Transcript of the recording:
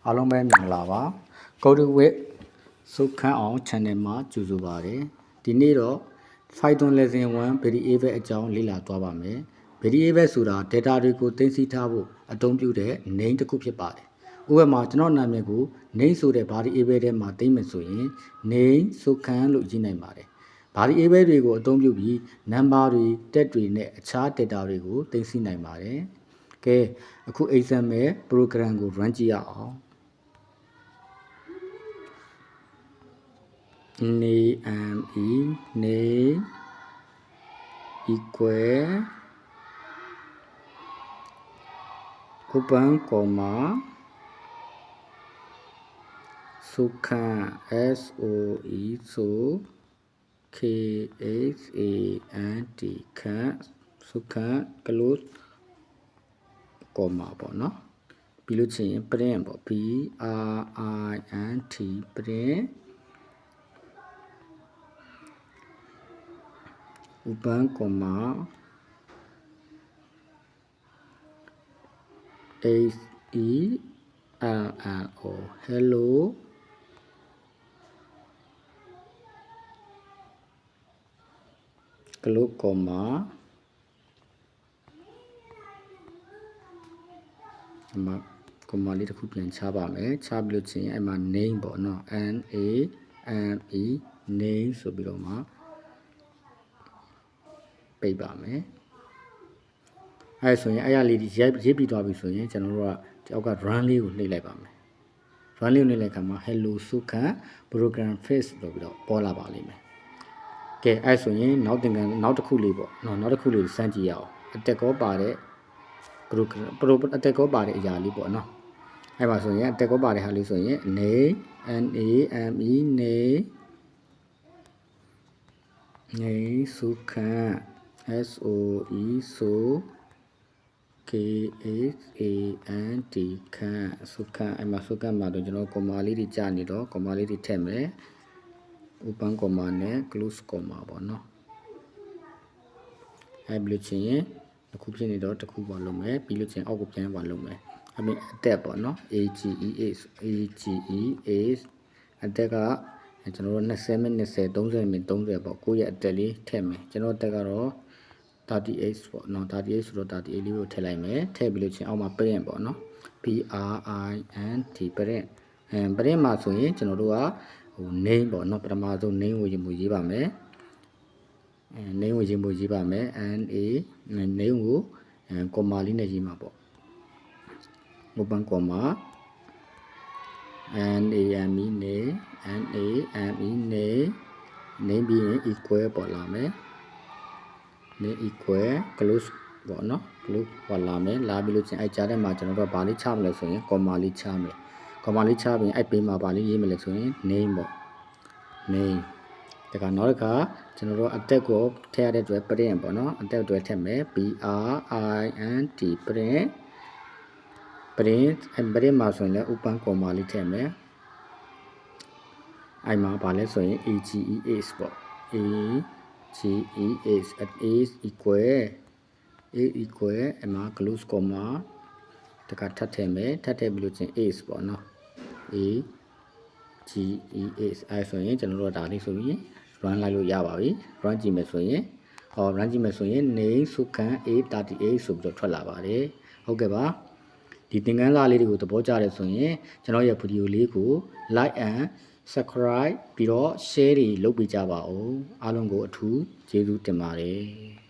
အားလုံးပဲမင်္ဂလာပါကိုဒူဝစ်စုခန်းအောင် channel မှာကြိုဆိုပါရစေဒီနေ့တော့ Python lesson 1 variable အကြောင်းလေ့လာသွားပါမယ် variable ဆိုတာ data တွေကိုသိမ်းဆည်းထားဖို့အသုံးပြုတဲ့ name တစ်ခုဖြစ်ပါတယ်ဥပမာကျွန်တော်နာမည်ကို name ဆိုတဲ့ variable ထဲမှာသိမ်းမယ်ဆိုရင် name စုခန်းလို့ရေးနိုင်ပါတယ် variable တွေကိုအသုံးပြုပြီး number တွေ text တွေနဲ့အခြား data တွေကိုသိမ်းဆည်းနိုင်ပါတယ်ကဲအခု example program ကို run ကြည့်ရအောင်name equal open comma စုခန်း SOE ဆို KHANT ခန်းစုခန်း close comma ပေါ့နော်ပြီးလို့ချင်း print ပေါ့ PRINT print open comma HELLO hello close comma comma လေးတစ်ခုပြန်ချပါမယ်ချပြီးလို့ချင်းအဲ့မှာ name ပေါ့နော် NAME name ဆိုပြီးတော့မှပိတ်ပါမယ်အဲဆိုရင်အဲ့ရလေးရေးပြီးသွားပြီဆိုရင်ကျွန်တော်တို့ကဒီအောက်က run လေးကိုနှိပ်လိုက်ပါမယ် run လေးကိုနှိပ်လိုက်ခါမှာ hello စုခန်း program face လို့ပြီးတော့ပေါ်လာပါလိမ့်မယ်ကဲအဲဆိုရင်နောက်တစ်ခုလေးပေါ့နော်နောက်တစ်ခုလေးစမ်းကြည့်ရအောင်အတက်ကောပါတဲ့ program အတက်ကောပါတဲ့အရာလေးပေါ့နော်အဲ့ပါဆိုရင်အတက်ကောပါတဲ့ဟာလေးဆိုရင် name name စုခန်း SOE ဆို KHANT ခန်းစုခန်းအဲ့မှာစုခန်းမှာတော့ကျွန်တော် comma လေးတွေကြာနေတော့ comma လေးတွေထည့်မယ် open comma နဲ့ close comma ပေါ့နော်အဲ့ပြီးလို့ချင်းတစ်ခုဖြစ်နေတော့တစ်ခုပါလုပ်မယ်ပြီးလို့ချင်းအောက်ကိုပြန်ပါလုပ်မယ်အပြင်အတက်ပေါ့နော် AGES အတက်ကကျွန်တော်တို့20မိနစ်30 30မိနစ်30ပေါ့ကိုယ့်ရဲ့အတက်လေးထည့်မယ်ကျွန်တော်အတက်ကတော့38ပေါ့နော်38ဆိုတော့38လေးကိုထည့်လိုက်မယ်ထည့်ပြီးလို့ချင်းအောက်မှာ print ပေါ့နော် PRINT print print မှာဆိုရင်ကျွန်တော်တို့ကဟို name ပေါ့နော်ပထမဆုံး name ကိုရေးပါမယ်name ကိုရေးပါမယ် name ကိုcomma လေးနဲ့ရေးမှာပေါ့ open comma name name ပြီးရင် equal ပေါ်လာမယ် name equal close ပေါ့နော် close ပေါ်လာမယ်လာပြီးလို့ချင်းအဲ့ကြားထဲမှာကျွန်တော်တို့ဗာလေးချမလဲဆိုရင် comma လေးချမယ် comma လေးချပြီးအဲ့ပေးမှာဗာလေးရေးမလဲဆိုရင် name ပေါ့ name ဒါကနောက်တစ်ခါကျွန်တော်တို့အတက်ကိုထည့်ရတဲ့အတွက် print ပေါ့နော်အတက်အတွက်ထည့်မယ် PRINT print အဲ့မှာဆိုရင်လည်း open comma လေးထည့်မယ်အဲ့မှာဗာလဲဆိုရင် AGES ပေါ့ AGES is equalအဲ့မှာ close comma တခါထပ်ထည့်မယ်ထပ်ထည့်ပြီးလို့ချင်း is ပေါ့နော် AGES အဲ့ဆိုရင်ကျွန်တော်တို့ဒါလေးဆိုရင် run လိုက်လို့ရပါပြီ run ကြည့်မယ်ဆိုရင်name စုခန်း A38 ဆိုပြီးတော့ထွက်လာပါတယ်ဟုတ်ကဲ့ပါဒီသင်ခန်းစာလေးတွေကိုသဘောကျတယ်ဆိုရင်ကျွန်တော်ရဲ့ဗီဒီယိုလေးကို like and subscribe ပြီးတော့ share တွေလုပ်ပေးကြပါဦးအားလုံးကိုအထူးကျေးဇူးတင်ပါတယ်